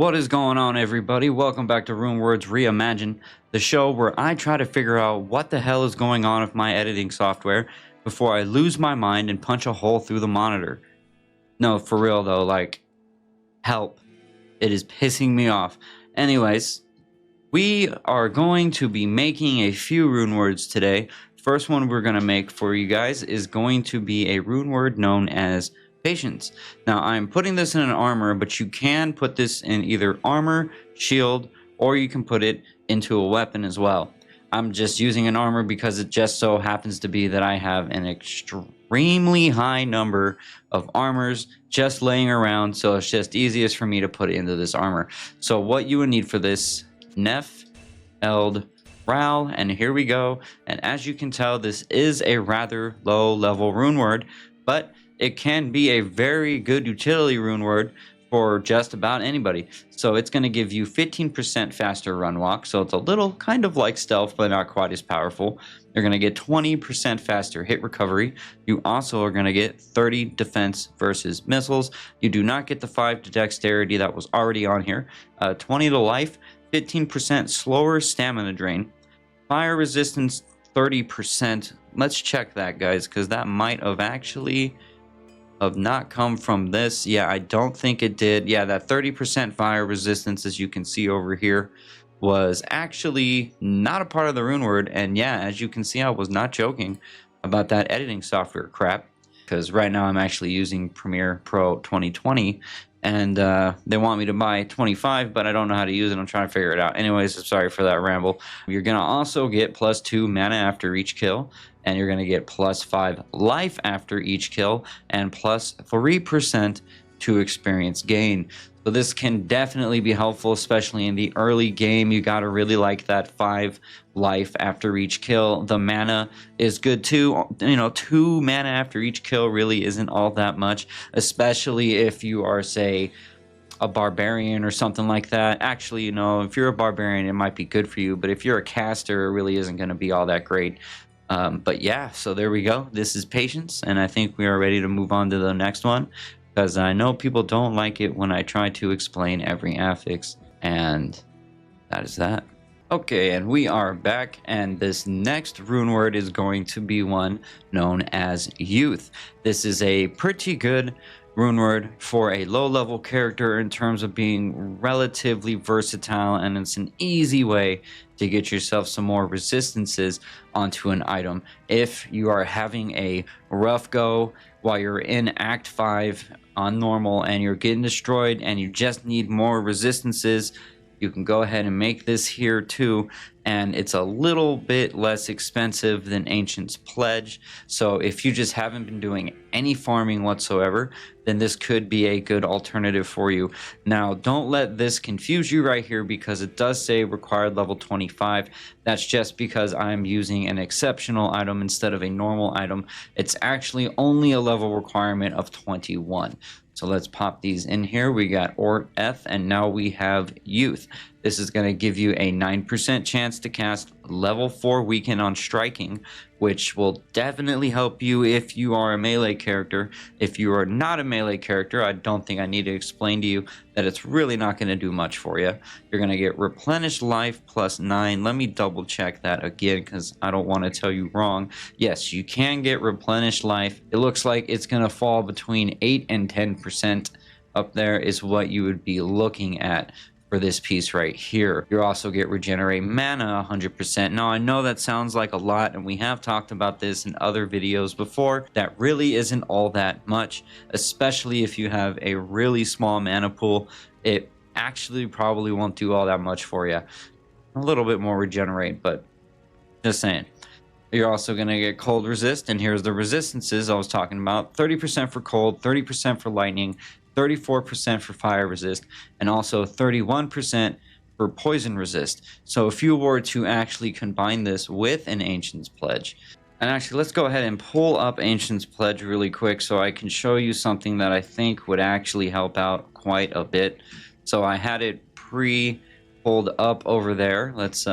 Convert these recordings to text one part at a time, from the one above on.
What is going on, everybody? Welcome back to Runewords Reimagined, the show where I try to figure out what the hell is going on with my editing software before I lose my mind and punch a hole through the monitor. No, for real though, like, help. It is pissing me off. Anyways, we are going to be making a few rune words today. First one we're going to make for you guys is going to be a rune word known as patience. Now I'm putting this in an armor, but you can put this in either armor, shield, or you can put it into a weapon as well. I'm just using an armor because it just so happens to be that I have an extremely high number of armors just laying around, so it's just easiest for me to put it into this armor. So what you would need for this: Nef, Eld, Ral, and here we go. And as you can tell, this is a rather low level rune word, but it can be a very good utility rune word for just about anybody. So it's going to give you 15% faster run walk, so it's a little kind of like stealth but not quite as powerful. You're going to get 20% faster hit recovery. You also are going to get 30 defense versus missiles. You do not get the 5 to dexterity that was already on here. 20 to life, 15% slower stamina drain, fire resistance 30%. Let's check that, guys, because that might have actually not come from this. Yeah, I don't think it did. Yeah, that 30% fire resistance, as you can see over here, was actually not a part of the rune word. And yeah, as you can see, I was not joking about that editing software crap, because right now I'm actually using Premiere Pro 2020, and they want me to buy 25, but I don't know how to use it. I'm trying to figure it out. Anyways, sorry for that ramble. You're gonna also get +2 mana after each kill, and you're gonna get +5 life after each kill, and +3% to experience gain. So this can definitely be helpful, especially in the early game. You gotta really like that 5 life after each kill. The mana is good too. 2 mana after each kill really isn't all that much, especially if you are, say, a barbarian or something like that. Actually, if you're a barbarian, it might be good for you, but if you're a caster, it really isn't going to be all that great. But yeah, so there we go. This is patience, and I think we are ready to move on to the next one, because I know people don't like it when I try to explain every affix, and that is that. Okay, and we are back, and this next rune word is going to be one known as youth. This is a pretty good rune word for a low level character in terms of being relatively versatile, and it's an easy way to get yourself some more resistances onto an item. If you are having a rough go while you're in Act 5 on normal and you're getting destroyed and you just need more resistances, you can go ahead and make this here too, and it's a little bit less expensive than Ancient's Pledge. So if you just haven't been doing any farming whatsoever, then this could be a good alternative for you. Now, don't let this confuse you right here, because it does say required level 25. That's just because I'm using an exceptional item instead of a normal item. It's actually only a level requirement of 21. So let's pop these in here. We got Ort F, and now we have Youth. This is going to give you a 9% chance to cast level 4 Weaken on striking, which will definitely help you if you are a melee character. If you are not a melee character, I don't think I need to explain to you that it's really not going to do much for you. You're going to get replenished life +9. Let me double check that again, because I don't want to tell you wrong. Yes, you can get replenished life. It looks like it's going to fall between 8 and 10%. Up there is what you would be looking at for this piece right here. You also get regenerate mana 100%. Now, I know that sounds like a lot, and we have talked about this in other videos before. That really isn't all that much, especially if you have a really small mana pool. It actually probably won't do all that much for you. A little bit more regenerate, but just saying. You're also going to get cold resist, and here's the resistances I was talking about. 30% for cold, 30% for lightning, 34% for fire resist, and also 31% for poison resist. So if you were to actually combine this with an Ancient's Pledge, and actually let's go ahead and pull up Ancient's Pledge really quick so I can show you something that I think would actually help out quite a bit. So I had it pulled up over there. Let's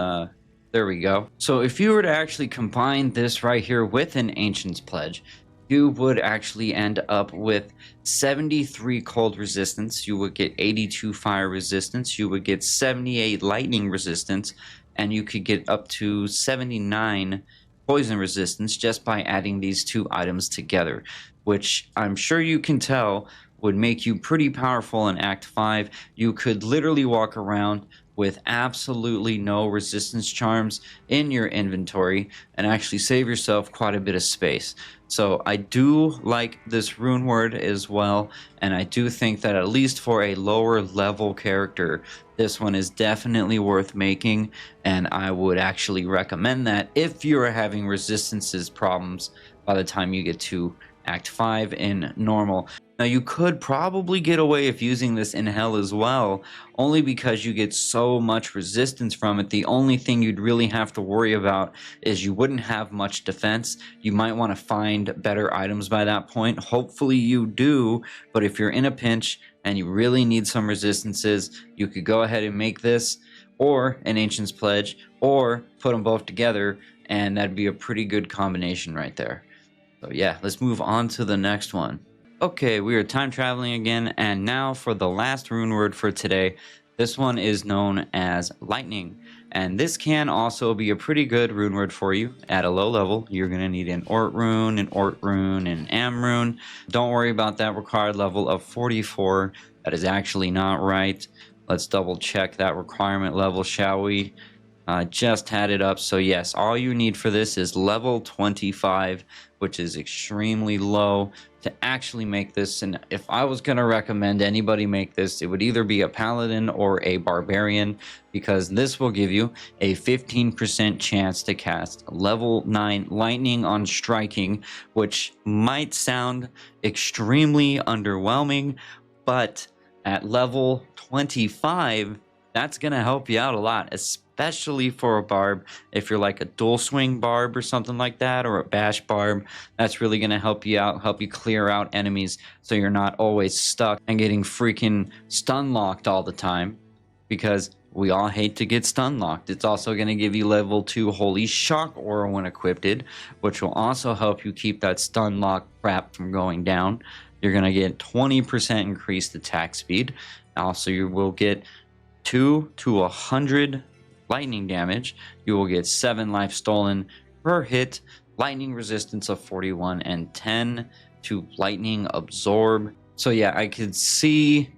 there we go. So if you were to actually combine this right here with an Ancient's Pledge, you would actually end up with 73 cold resistance, you would get 82 fire resistance, you would get 78 lightning resistance, and you could get up to 79 poison resistance just by adding these two items together, which I'm sure you can tell would make you pretty powerful in Act 5. You could literally walk around with absolutely no resistance charms in your inventory and actually save yourself quite a bit of space. So I do like this rune word as well, and I do think that at least for a lower level character, this one is definitely worth making, and I would actually recommend that if you're having resistances problems by the time you get to Act 5 in normal. Now you could probably get away with using this in hell as well, only because you get so much resistance from it. The only thing you'd really have to worry about is you wouldn't have much defense. You might want to find better items by that point. Hopefully you do, but if you're in a pinch and you really need some resistances, you could go ahead and make this or an Ancient's Pledge or put them both together, and that'd be a pretty good combination right there. So yeah, let's move on to the next one. Okay, we are time traveling again, and now for the last rune word for today. This one is known as lightning, and this can also be a pretty good rune word for you at a low level. You're going to need an Ort rune, an Am rune. Don't worry about that required level of 44. That is actually not right. Let's double check that requirement level, shall we? Just had it up. So yes, all you need for this is level 25, which is extremely low to actually make this. And if I was going to recommend anybody make this, it would either be a paladin or a barbarian, because this will give you a 15% chance to cast level 9 lightning on striking, which might sound extremely underwhelming, but at level 25, that's going to help you out a lot, especially for a barb. If you're like a dual swing barb or something like that, or a bash barb, that's really going to help you out, help you clear out enemies so you're not always stuck and getting freaking stun locked all the time, because we all hate to get stun locked. It's also going to give you level 2 Holy Shock Aura when equipped, which will also help you keep that stun lock crap from going down. You're going to get 20% increased attack speed. Also, you will get 2 to 100 lightning damage. You will get 7 life stolen per hit, lightning resistance of 41, and 10 to lightning absorb. So yeah, I could see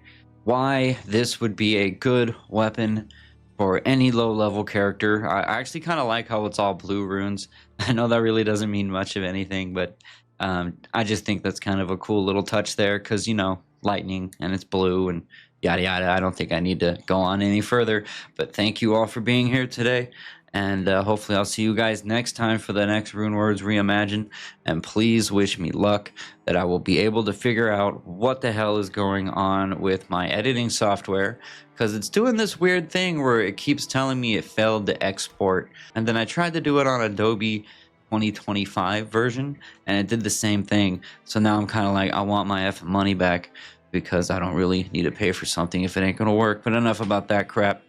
why this would be a good weapon for any low level character. I actually kind of like how it's all blue runes. I know that really doesn't mean much of anything, but I just think that's kind of a cool little touch there, because, you know, lightning and it's blue and yada yada. I don't think I need to go on any further, but thank you all for being here today, and hopefully I'll see you guys next time for the next Runewords Reimagined. And please wish me luck that I will be able to figure out what the hell is going on with my editing software, because it's doing this weird thing where it keeps telling me it failed to export, and then I tried to do it on Adobe 2025 version and it did the same thing. So now I'm kind of like, I want my effing money back, because I don't really need to pay for something if it ain't gonna work. But enough about that crap.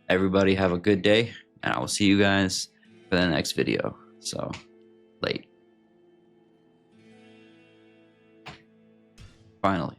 Everybody have a good day, and I will see you guys for the next video. So, late. Finally.